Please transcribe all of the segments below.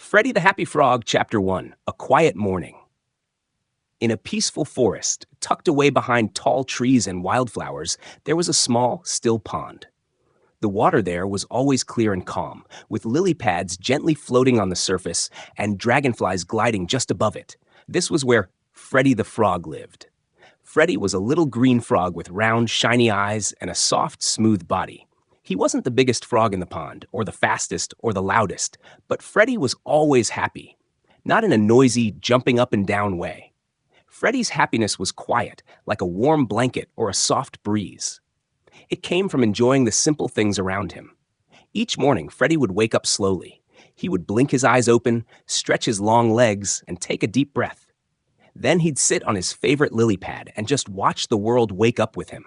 Freddy the Happy Frog, Chapter 1, A Quiet Morning. In a peaceful forest, tucked away behind tall trees and wildflowers, there was a small, still pond. The water there was always clear and calm, with lily pads gently floating on the surface and dragonflies gliding just above it. This was where Freddy the Frog lived. Freddy was a little green frog with round, shiny eyes and a soft, smooth body. He wasn't the biggest frog in the pond, or the fastest, or the loudest, but Freddy was always happy. Not in a noisy, jumping up and down way. Freddy's happiness was quiet, like a warm blanket or a soft breeze. It came from enjoying the simple things around him. Each morning, Freddy would wake up slowly. He would blink his eyes open, stretch his long legs, and take a deep breath. Then he'd sit on his favorite lily pad and just watch the world wake up with him.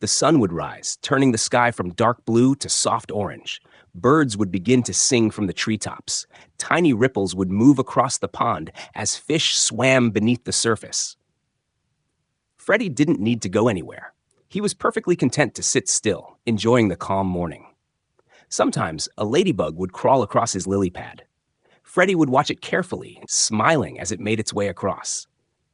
The sun would rise, turning the sky from dark blue to soft orange. Birds would begin to sing from the treetops. Tiny ripples would move across the pond as fish swam beneath the surface. Freddy didn't need to go anywhere. He was perfectly content to sit still, enjoying the calm morning. Sometimes a ladybug would crawl across his lily pad. Freddy would watch it carefully, smiling as it made its way across.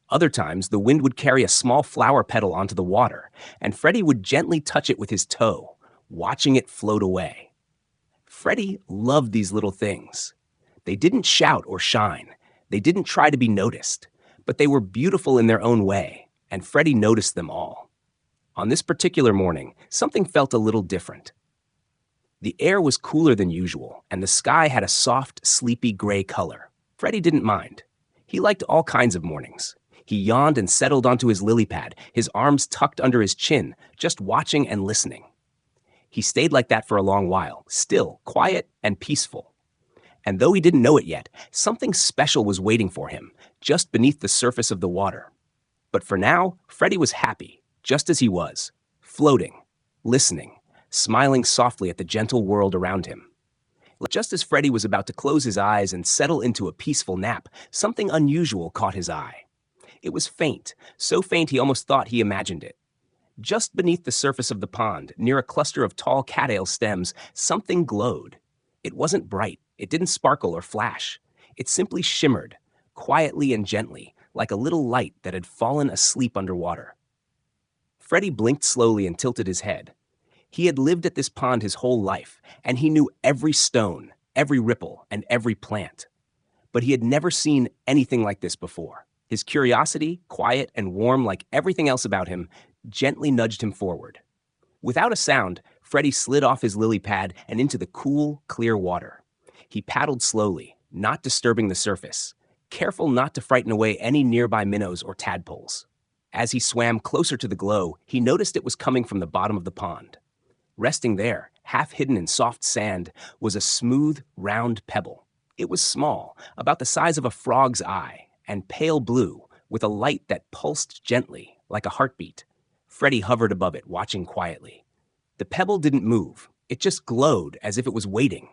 Other times, the wind would carry a small flower petal onto the water, and Freddy would gently touch it with his toe, watching it float away. Freddy loved these little things. They didn't shout or shine. They didn't try to be noticed, but they were beautiful in their own way, and Freddy noticed them all. On this particular morning, something felt a little different. The air was cooler than usual, and the sky had a soft, sleepy gray color. Freddy didn't mind. He liked all kinds of mornings. He yawned and settled onto his lily pad, his arms tucked under his chin, just watching and listening. He stayed like that for a long while, still, quiet and peaceful. And though he didn't know it yet, something special was waiting for him, just beneath the surface of the water. But for now, Freddy was happy, just as he was, floating, listening, smiling softly at the gentle world around him. Just as Freddy was about to close his eyes and settle into a peaceful nap, something unusual caught his eye. It was faint, so faint he almost thought he imagined it. Just beneath the surface of the pond, near a cluster of tall cattail stems, something glowed. It wasn't bright, it didn't sparkle or flash. It simply shimmered, quietly and gently, like a little light that had fallen asleep underwater. Freddy blinked slowly and tilted his head. He had lived at this pond his whole life, and he knew every stone, every ripple, and every plant. But he had never seen anything like this before. His curiosity, quiet and warm like everything else about him, gently nudged him forward. Without a sound, Freddy slid off his lily pad and into the cool, clear water. He paddled slowly, not disturbing the surface, careful not to frighten away any nearby minnows or tadpoles. As he swam closer to the glow, he noticed it was coming from the bottom of the pond. Resting there, half hidden in soft sand, was a smooth, round pebble. It was small, about the size of a frog's eye, and pale blue, with a light that pulsed gently, like a heartbeat. Freddy hovered above it, watching quietly. The pebble didn't move. It just glowed as if it was waiting.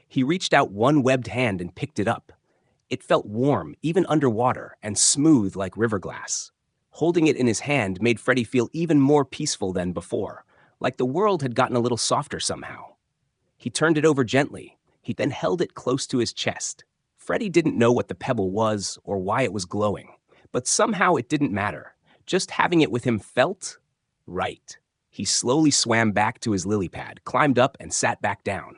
He reached out one webbed hand and picked it up. It felt warm, even underwater, and smooth like river glass. Holding it in his hand made Freddy feel even more peaceful than before, like the world had gotten a little softer somehow. He turned it over gently. He then held it close to his chest. Freddy didn't know what the pebble was or why it was glowing, but somehow it didn't matter. Just having it with him felt right. He slowly swam back to his lily pad, climbed up, and sat back down.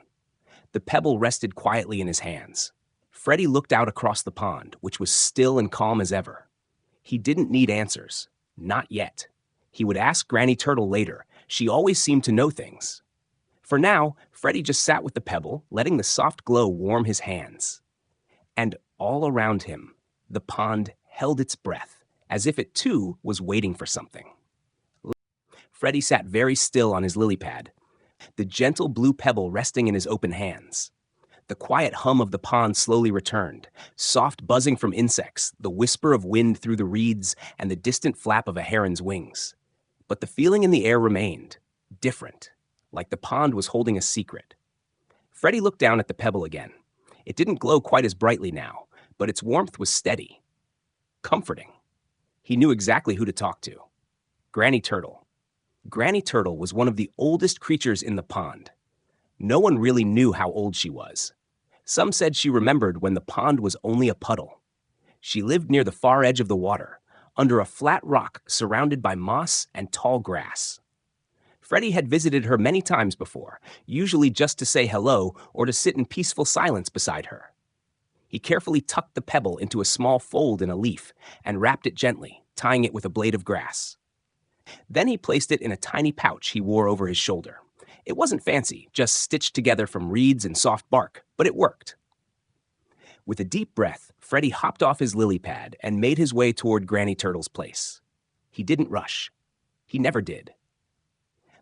The pebble rested quietly in his hands. Freddy looked out across the pond, which was still and calm as ever. He didn't need answers. Not yet. He would ask Granny Turtle later. She always seemed to know things. For now, Freddy just sat with the pebble, letting the soft glow warm his hands. And all around him, the pond held its breath, as if it too was waiting for something. Freddy sat very still on his lily pad, the gentle blue pebble resting in his open hands. The quiet hum of the pond slowly returned, soft buzzing from insects, the whisper of wind through the reeds, and the distant flap of a heron's wings. But the feeling in the air remained, different, like the pond was holding a secret. Freddy looked down at the pebble again. It didn't glow quite as brightly now, but its warmth was steady, comforting. He knew exactly who to talk to. Granny Turtle. Granny Turtle was one of the oldest creatures in the pond. No one really knew how old she was. Some said she remembered when the pond was only a puddle. She lived near the far edge of the water, under a flat rock surrounded by moss and tall grass. Freddy had visited her many times before, usually just to say hello or to sit in peaceful silence beside her. He carefully tucked the pebble into a small fold in a leaf and wrapped it gently, tying it with a blade of grass. Then he placed it in a tiny pouch he wore over his shoulder. It wasn't fancy, just stitched together from reeds and soft bark, but it worked. With a deep breath, Freddy hopped off his lily pad and made his way toward Granny Turtle's place. He didn't rush. He never did.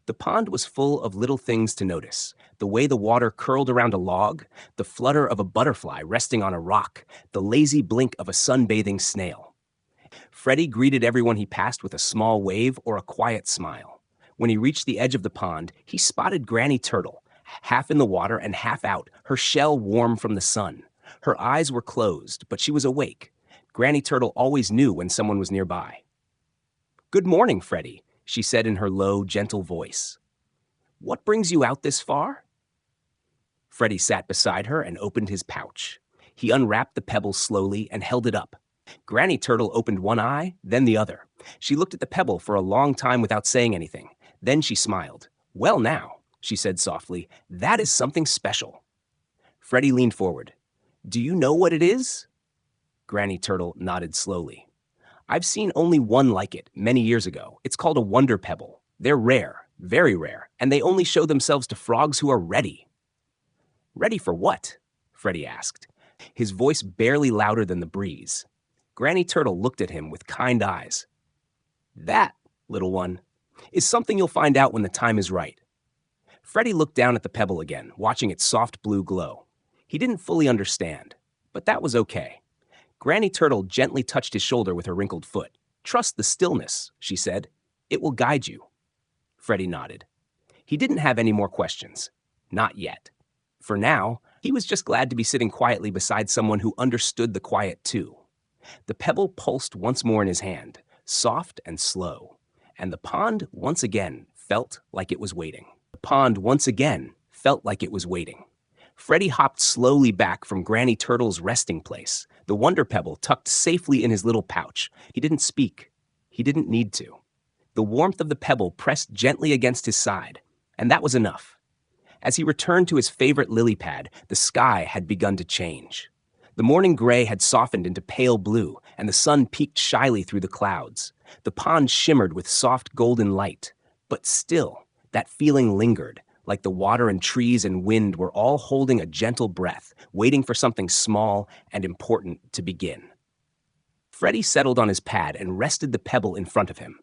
The pond was full of little things to notice. The way the water curled around a log, the flutter of a butterfly resting on a rock, the lazy blink of a sunbathing snail. Freddy greeted everyone he passed with a small wave or a quiet smile. When he reached the edge of the pond, he spotted Granny Turtle, half in the water and half out, her shell warm from the sun. Her eyes were closed, but she was awake. Granny Turtle always knew when someone was nearby. "Good morning, Freddy," she said in her low, gentle voice. "What brings you out this far?" Freddy sat beside her and opened his pouch. He unwrapped the pebble slowly and held it up. Granny Turtle opened one eye, then the other. She looked at the pebble for a long time without saying anything. Then she smiled. "Well now," she said softly, "that is something special." Freddy leaned forward. "Do you know what it is?" Granny Turtle nodded slowly. "I've seen only one like it many years ago. It's called a wonder pebble. They're rare, very rare, and they only show themselves to frogs who are ready." "Ready for what?" Freddy asked, his voice barely louder than the breeze. Granny Turtle looked at him with kind eyes. "That, little one, is something you'll find out when the time is right." Freddy looked down at the pebble again, watching its soft blue glow. He didn't fully understand, but that was okay. Granny Turtle gently touched his shoulder with her wrinkled foot. "Trust the stillness," she said. "It will guide you." Freddy nodded. He didn't have any more questions. Not yet. For now, he was just glad to be sitting quietly beside someone who understood the quiet too. The pebble pulsed once more in his hand, soft and slow, and the pond once again felt like it was waiting. Freddy hopped slowly back from Granny Turtle's resting place, the wonder pebble tucked safely in his little pouch. He didn't speak. He didn't need to. The warmth of the pebble pressed gently against his side, and that was enough. As he returned to his favorite lily pad, the sky had begun to change. The morning gray had softened into pale blue, and the sun peeked shyly through the clouds. The pond shimmered with soft golden light, but still, that feeling lingered, like the water and trees and wind were all holding a gentle breath, waiting for something small and important to begin. Freddy settled on his pad and rested the pebble in front of him.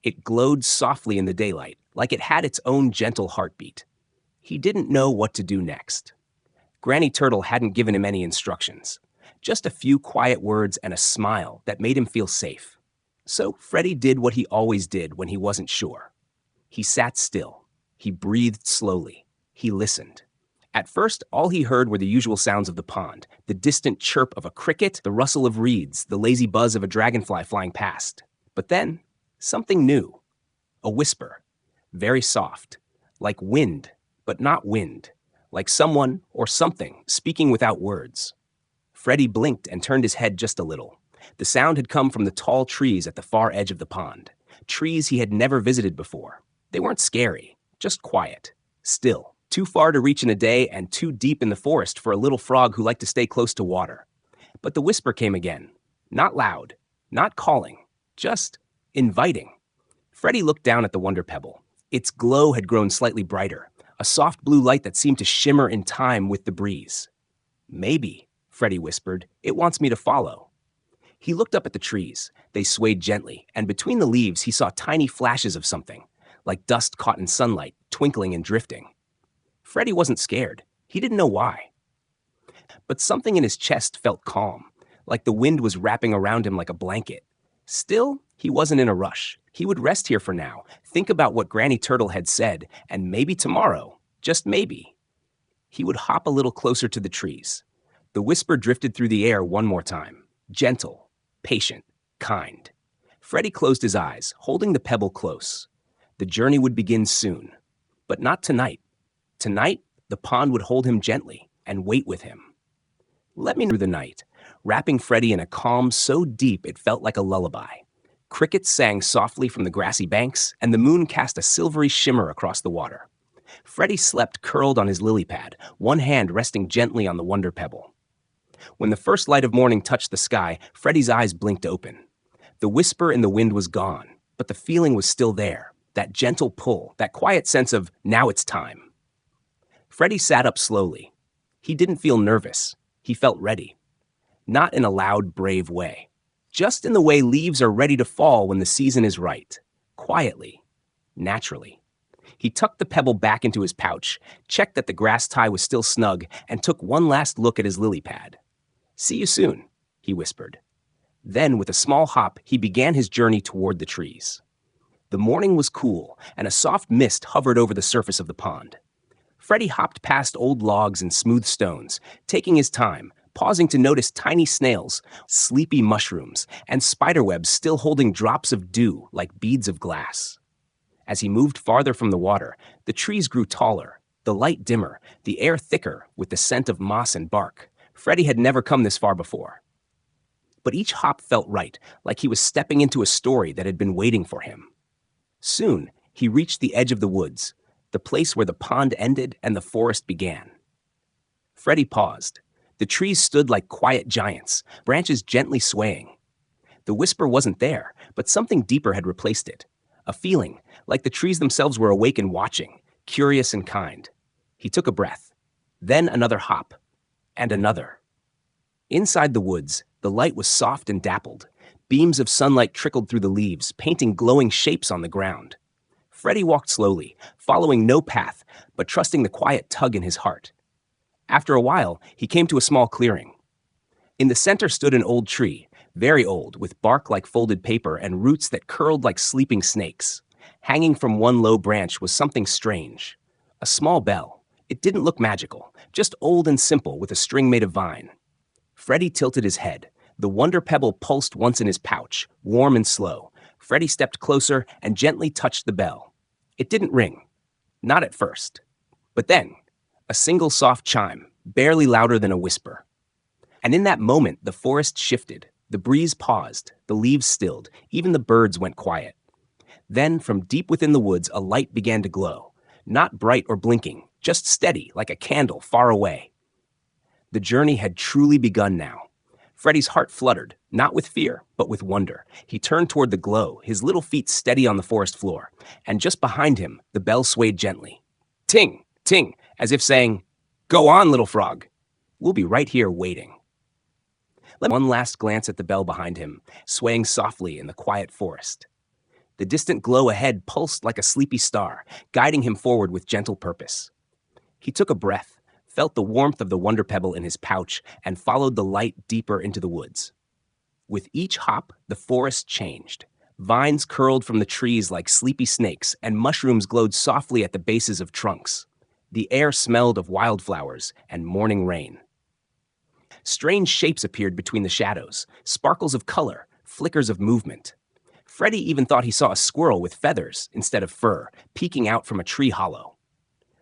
It glowed softly in the daylight, like it had its own gentle heartbeat. He didn't know what to do next. Granny Turtle hadn't given him any instructions, just a few quiet words and a smile that made him feel safe. So Freddy did what he always did when he wasn't sure. He sat still. He breathed slowly. He listened. At first, all he heard were the usual sounds of the pond, the distant chirp of a cricket, the rustle of reeds, the lazy buzz of a dragonfly flying past. But then, something new. A whisper, very soft, like wind, but not wind, like someone or something speaking without words. Freddy blinked and turned his head just a little. The sound had come from the tall trees at the far edge of the pond, trees he had never visited before. They weren't scary, just quiet, still, too far to reach in a day and too deep in the forest for a little frog who liked to stay close to water. But the whisper came again, not loud, not calling, just inviting. Freddy looked down at the wonder pebble. Its glow had grown slightly brighter, a soft blue light that seemed to shimmer in time with the breeze. "Maybe," Freddy whispered, "it wants me to follow." He looked up at the trees. They swayed gently, and between the leaves he saw tiny flashes of something, like dust caught in sunlight, twinkling and drifting. Freddy wasn't scared. He didn't know why. But something in his chest felt calm, like the wind was wrapping around him like a blanket. Still, he wasn't in a rush. He would rest here for now, think about what Granny Turtle had said, and maybe tomorrow, just maybe, he would hop a little closer to the trees. The whisper drifted through the air one more time, gentle, patient, kind. Freddy closed his eyes, holding the pebble close. The journey would begin soon, but not tonight. Tonight, the pond would hold him gently and wait with him. Let me know through the night, wrapping Freddy in a calm so deep it felt like a lullaby. Crickets sang softly from the grassy banks, and the moon cast a silvery shimmer across the water. Freddy slept curled on his lily pad, one hand resting gently on the wonder pebble. When the first light of morning touched the sky, Freddy's eyes blinked open. The whisper in the wind was gone, but the feeling was still there, that gentle pull, that quiet sense of, now it's time. Freddy sat up slowly. He didn't feel nervous. He felt ready. Not in a loud, brave way. Just in the way leaves are ready to fall when the season is right. Quietly. Naturally. He tucked the pebble back into his pouch, checked that the grass tie was still snug, and took one last look at his lily pad. "See you soon," he whispered. Then, with a small hop, he began his journey toward the trees. The morning was cool, and a soft mist hovered over the surface of the pond. Freddy hopped past old logs and smooth stones, taking his time, pausing to notice tiny snails, sleepy mushrooms, and spiderwebs still holding drops of dew like beads of glass. As he moved farther from the water, the trees grew taller, the light dimmer, the air thicker with the scent of moss and bark. Freddy had never come this far before. But each hop felt right, like he was stepping into a story that had been waiting for him. Soon, he reached the edge of the woods, the place where the pond ended and the forest began. Freddy paused. The trees stood like quiet giants, branches gently swaying. The whisper wasn't there, but something deeper had replaced it. A feeling, like the trees themselves were awake and watching, curious and kind. He took a breath, then another hop, and another. Inside the woods, the light was soft and dappled. Beams of sunlight trickled through the leaves, painting glowing shapes on the ground. Freddy walked slowly, following no path, but trusting the quiet tug in his heart. After a while, he came to a small clearing. In the center stood an old tree, very old, with bark like folded paper and roots that curled like sleeping snakes. Hanging from one low branch was something strange. A small bell. It didn't look magical, just old and simple with a string made of vine. Freddy tilted his head. The wonder pebble pulsed once in his pouch, warm and slow. Freddy stepped closer and gently touched the bell. It didn't ring. Not at first. But then, a single soft chime, barely louder than a whisper. And in that moment, the forest shifted. The breeze paused, the leaves stilled, even the birds went quiet. Then, from deep within the woods, a light began to glow. Not bright or blinking, just steady, like a candle far away. The journey had truly begun now. Freddy's heart fluttered, not with fear, but with wonder. He turned toward the glow, his little feet steady on the forest floor, and just behind him, the bell swayed gently. Ting, ting, as if saying, "Go on, little frog. We'll be right here waiting." One last glance at the bell behind him, swaying softly in the quiet forest. The distant glow ahead pulsed like a sleepy star, guiding him forward with gentle purpose. He took a breath, felt the warmth of the wonder pebble in his pouch, and followed the light deeper into the woods. With each hop, the forest changed. Vines curled from the trees like sleepy snakes, and mushrooms glowed softly at the bases of trunks. The air smelled of wildflowers and morning rain. Strange shapes appeared between the shadows, sparkles of color, flickers of movement. Freddy even thought he saw a squirrel with feathers instead of fur, peeking out from a tree hollow.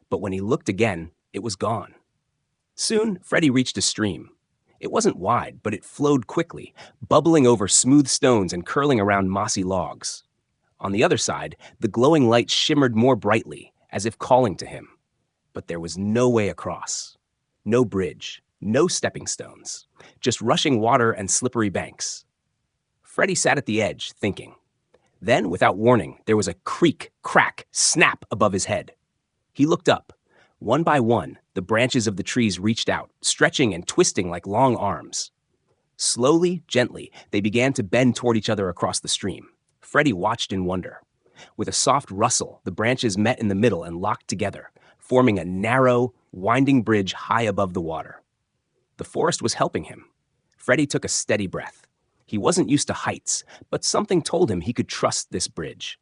But when he looked again, it was gone. Soon, Freddy reached a stream. It wasn't wide, but it flowed quickly, bubbling over smooth stones and curling around mossy logs. On the other side, the glowing light shimmered more brightly, as if calling to him. But there was no way across. No bridge, no stepping stones, just rushing water and slippery banks. Freddy sat at the edge, thinking. Then, without warning, there was a creak, crack, snap above his head. He looked up. One by one, the branches of the trees reached out, stretching and twisting like long arms. Slowly, gently, they began to bend toward each other across the stream. Freddy watched in wonder. With a soft rustle, the branches met in the middle and locked together, forming a narrow, winding bridge high above the water. The forest was helping him. Freddy took a steady breath. He wasn't used to heights, but something told him he could trust this bridge.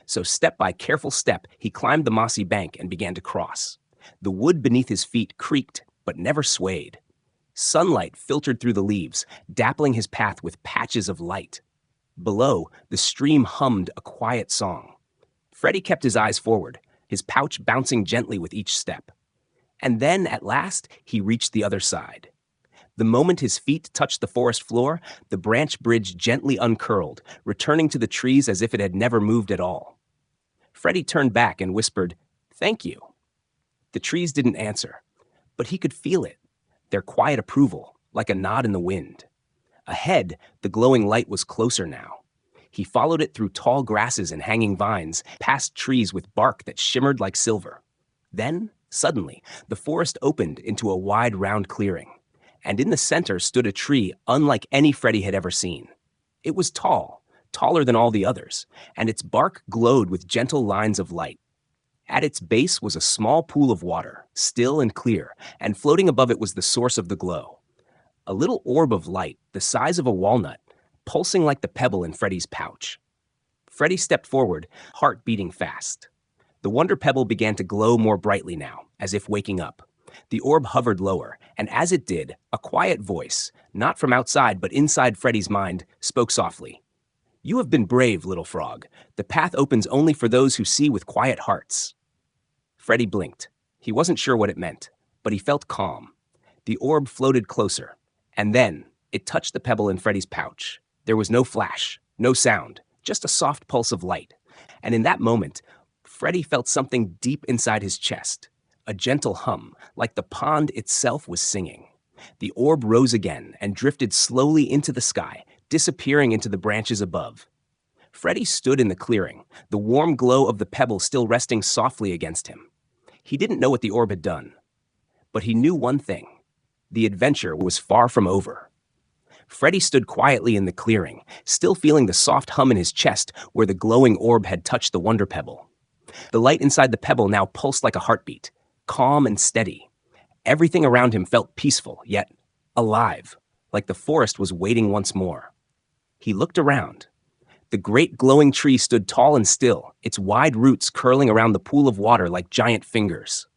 So step by careful step, he climbed the mossy bank and began to cross. The wood beneath his feet creaked, but never swayed. Sunlight filtered through the leaves, dappling his path with patches of light. Below, the stream hummed a quiet song. Freddy kept his eyes forward, his pouch bouncing gently with each step. And then, at last, he reached the other side. The moment his feet touched the forest floor, the branch bridge gently uncurled, returning to the trees as if it had never moved at all. Freddy turned back and whispered, "Thank you." The trees didn't answer, but he could feel it, their quiet approval, like a nod in the wind. Ahead, the glowing light was closer now. He followed it through tall grasses and hanging vines, past trees with bark that shimmered like silver. Then, suddenly, the forest opened into a wide, round clearing, and in the center stood a tree unlike any Freddy had ever seen. It was tall, taller than all the others, and its bark glowed with gentle lines of light. At its base was a small pool of water, still and clear, and floating above it was the source of the glow. A little orb of light, the size of a walnut, pulsing like the pebble in Freddy's pouch. Freddy stepped forward, heart beating fast. The wonder pebble began to glow more brightly now, as if waking up. The orb hovered lower, and as it did, a quiet voice, not from outside but inside Freddy's mind, spoke softly. "You have been brave, little frog. The path opens only for those who see with quiet hearts." Freddy blinked. He wasn't sure what it meant, but he felt calm. The orb floated closer, and then it touched the pebble in Freddy's pouch. There was no flash, no sound, just a soft pulse of light. And in that moment, Freddy felt something deep inside his chest, a gentle hum, like the pond itself was singing. The orb rose again and drifted slowly into the sky, disappearing into the branches above. Freddy stood in the clearing, the warm glow of the pebble still resting softly against him. He didn't know what the orb had done, but he knew one thing. The adventure was far from over. Freddy stood quietly in the clearing, still feeling the soft hum in his chest where the glowing orb had touched the wonder pebble. The light inside the pebble now pulsed like a heartbeat, calm and steady. Everything around him felt peaceful, yet alive, like the forest was waiting once more. He looked around. The great glowing tree stood tall and still, its wide roots curling around the pool of water like giant fingers.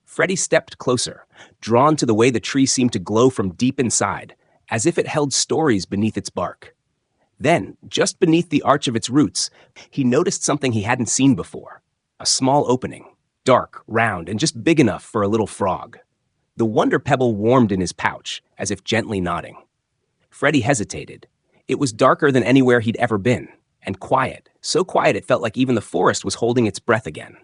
Freddy stepped closer, drawn to the way the tree seemed to glow from deep inside, as if it held stories beneath its bark. Then, just beneath the arch of its roots, he noticed something he hadn't seen before. A small opening, dark, round, and just big enough for a little frog. The wonder pebble warmed in his pouch, as if gently nodding. Freddy hesitated. It was darker than anywhere he'd ever been, and quiet, so quiet it felt like even the forest was holding its breath again.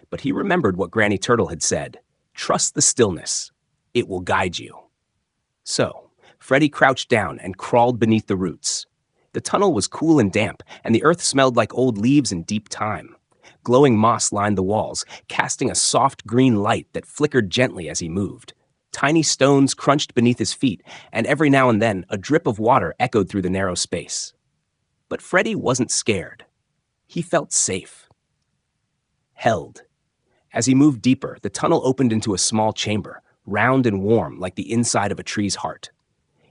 But he remembered what Granny Turtle had said. Trust the stillness. It will guide you. So, Freddy crouched down and crawled beneath the roots. The tunnel was cool and damp, and the earth smelled like old leaves and deep thyme. Glowing moss lined the walls, casting a soft green light that flickered gently as he moved. Tiny stones crunched beneath his feet, and every now and then a drip of water echoed through the narrow space. But Freddy wasn't scared. He felt safe. Held. As he moved deeper, the tunnel opened into a small chamber, round and warm like the inside of a tree's heart.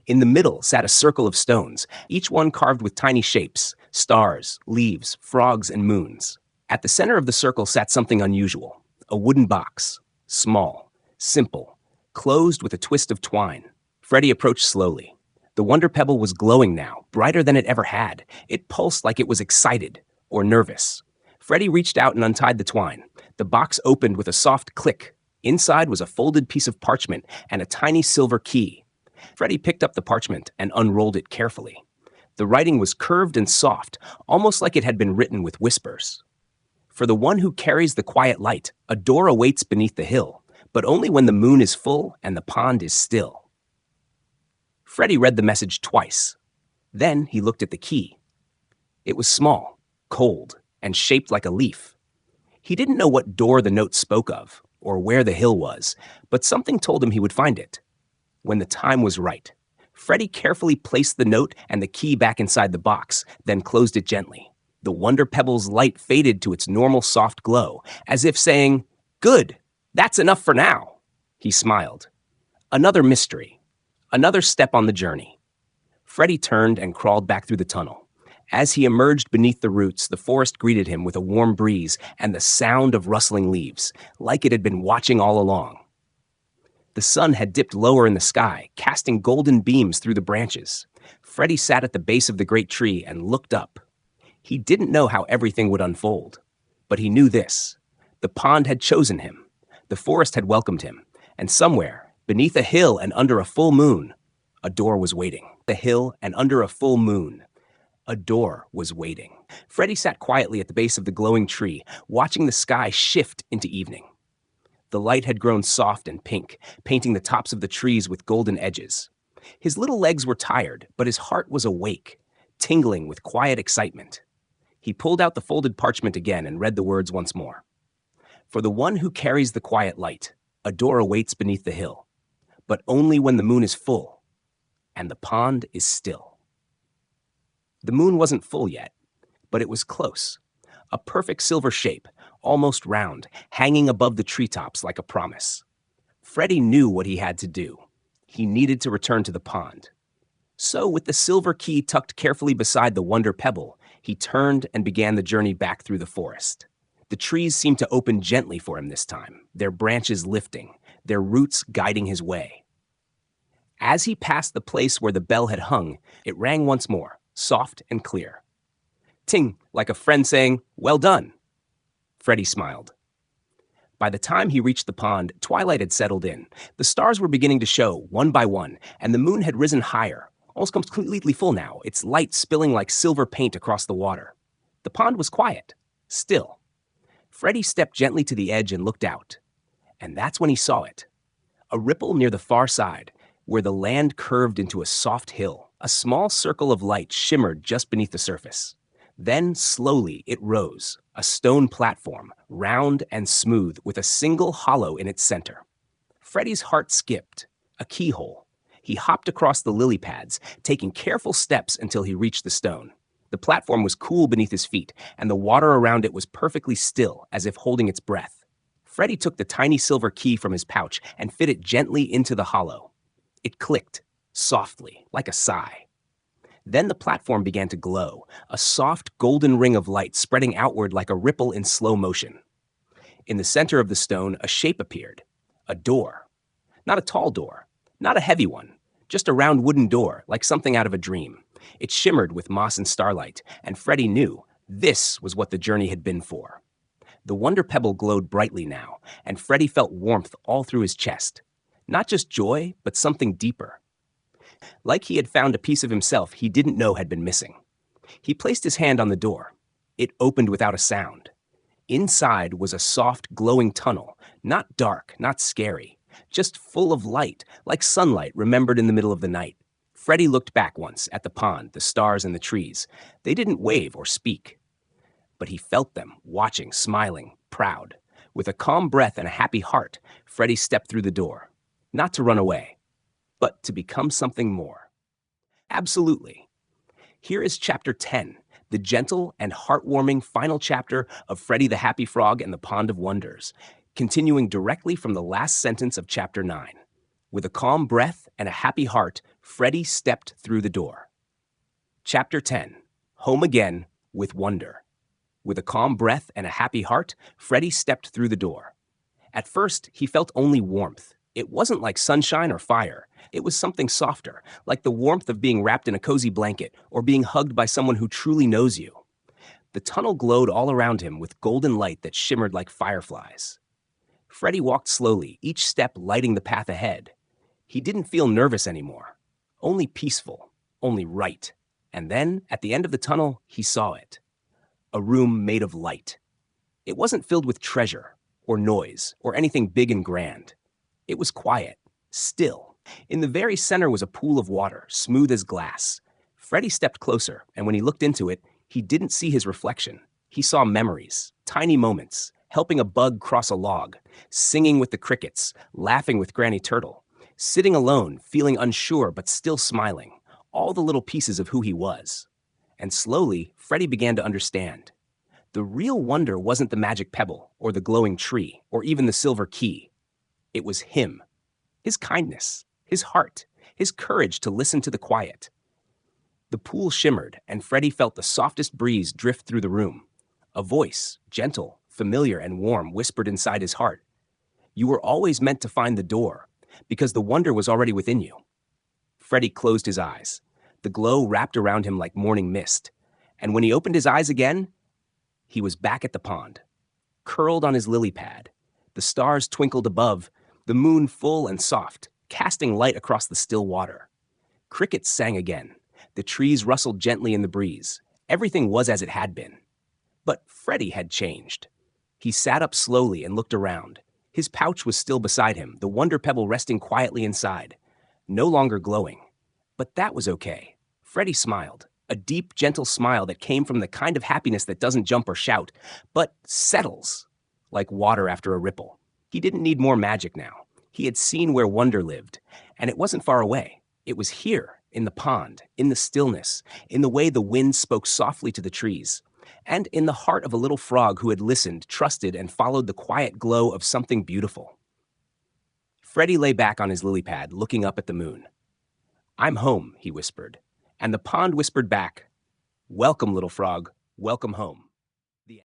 In the middle sat a circle of stones, each one carved with tiny shapes, stars, leaves, frogs, and moons. At the center of the circle sat something unusual, a wooden box, small, simple, closed with a twist of twine. Freddy approached slowly. The wonder pebble was glowing now, brighter than it ever had. It pulsed like it was excited or nervous. Freddy reached out and untied the twine. The box opened with a soft click. Inside was a folded piece of parchment and a tiny silver key. Freddy picked up the parchment and unrolled it carefully. The writing was curved and soft, almost like it had been written with whispers. For the one who carries the quiet light, a door awaits beneath the hill, but only when the moon is full and the pond is still. Freddy read the message twice. Then he looked at the key. It was small, cold, and shaped like a leaf. He didn't know what door the note spoke of, or where the hill was, but something told him he would find it. When the time was right, Freddy carefully placed the note and the key back inside the box, then closed it gently. The wonder pebble's light faded to its normal soft glow, as if saying, "Good, that's enough for now." He smiled. Another mystery. Another step on the journey. Freddy turned and crawled back through the tunnel. As he emerged beneath the roots, the forest greeted him with a warm breeze and the sound of rustling leaves, like it had been watching all along. The sun had dipped lower in the sky, casting golden beams through the branches. Freddy sat at the base of the great tree and looked up. He didn't know how everything would unfold, but he knew this. The pond had chosen him. The forest had welcomed him, and somewhere, Beneath a hill and under a full moon, a door was waiting. The hill and under a full moon, a door was waiting. Freddy sat quietly at the base of the glowing tree, watching the sky shift into evening. The light had grown soft and pink, painting the tops of the trees with golden edges. His little legs were tired, but his heart was awake, tingling with quiet excitement. He pulled out the folded parchment again and read the words once more. For the one who carries the quiet light, a door awaits beneath the hill, but only when the moon is full and the pond is still. The moon wasn't full yet, but it was close. A perfect silver shape, almost round, hanging above the treetops like a promise. Freddy knew what he had to do. He needed to return to the pond. So, with the silver key tucked carefully beside the wonder pebble, he turned and began the journey back through the forest. The trees seemed to open gently for him this time, their branches lifting, their roots guiding his way. As he passed the place where the bell had hung, it rang once more, soft and clear. Ting, like a friend saying, "Well done." Freddy smiled. By the time he reached the pond, twilight had settled in. The stars were beginning to show, one by one, and the moon had risen higher, almost completely full now, its light spilling like silver paint across the water. The pond was quiet, still. Freddy stepped gently to the edge and looked out. And that's when he saw it. A ripple near the far side, where the land curved into a soft hill. A small circle of light shimmered just beneath the surface. Then, slowly, it rose, a stone platform, round and smooth, with a single hollow in its center. Freddy's heart skipped, a keyhole. He hopped across the lily pads, taking careful steps until he reached the stone. The platform was cool beneath his feet, and the water around it was perfectly still, as if holding its breath. Freddy took the tiny silver key from his pouch and fit it gently into the hollow. It clicked, softly, like a sigh. Then the platform began to glow, a soft golden ring of light spreading outward like a ripple in slow motion. In the center of the stone, a shape appeared. A door. Not a tall door, not a heavy one, just a round wooden door, like something out of a dream. It shimmered with moss and starlight, and Freddy knew this was what the journey had been for. The wonder pebble glowed brightly now, and Freddy felt warmth all through his chest. Not just joy, but something deeper. Like he had found a piece of himself he didn't know had been missing. He placed his hand on the door. It opened without a sound. Inside was a soft, glowing tunnel, not dark, not scary, just full of light, like sunlight remembered in the middle of the night. Freddy looked back once at the pond, the stars, and the trees. They didn't wave or speak. But he felt them, watching, smiling, proud. With a calm breath and a happy heart, Freddy stepped through the door. Not to run away, but to become something more. Absolutely. Here is Chapter 10, the gentle and heartwarming final chapter of Freddy the Happy Frog and the Pond of Wonders, continuing directly from the last sentence of Chapter 9. With a calm breath and a happy heart, Freddy stepped through the door. Chapter 10, Home Again with Wonder. With a calm breath and a happy heart, Freddy stepped through the door. At first, he felt only warmth. It wasn't like sunshine or fire. It was something softer, like the warmth of being wrapped in a cozy blanket or being hugged by someone who truly knows you. The tunnel glowed all around him with golden light that shimmered like fireflies. Freddy walked slowly, each step lighting the path ahead. He didn't feel nervous anymore, only peaceful, only right. And then, at the end of the tunnel, he saw it. A room made of light. It wasn't filled with treasure, or noise, or anything big and grand. It was quiet, still. In the very center was a pool of water, smooth as glass. Freddy stepped closer, and when he looked into it, he didn't see his reflection. He saw memories, tiny moments, helping a bug cross a log, singing with the crickets, laughing with Granny Turtle, sitting alone, feeling unsure but still smiling, all the little pieces of who he was. And slowly, Freddy began to understand. The real wonder wasn't the magic pebble, or the glowing tree, or even the silver key. It was him, his kindness, his heart, his courage to listen to the quiet. The pool shimmered, and Freddy felt the softest breeze drift through the room. A voice, gentle, familiar, and warm, whispered inside his heart. You were always meant to find the door, because the wonder was already within you. Freddy closed his eyes. The glow wrapped around him like morning mist. And when he opened his eyes again, he was back at the pond, curled on his lily pad. The stars twinkled above, the moon full and soft, casting light across the still water. Crickets sang again. The trees rustled gently in the breeze. Everything was as it had been. But Freddy had changed. He sat up slowly and looked around. His pouch was still beside him, the wonder pebble resting quietly inside, no longer glowing. But that was okay. Freddy smiled, a deep, gentle smile that came from the kind of happiness that doesn't jump or shout, but settles, like water after a ripple. He didn't need more magic now. He had seen where wonder lived, and it wasn't far away. It was here, in the pond, in the stillness, in the way the wind spoke softly to the trees, and in the heart of a little frog who had listened, trusted, and followed the quiet glow of something beautiful. Freddy lay back on his lily pad, looking up at the moon. "I'm home," he whispered, and the pond whispered back, "Welcome, little frog, welcome home."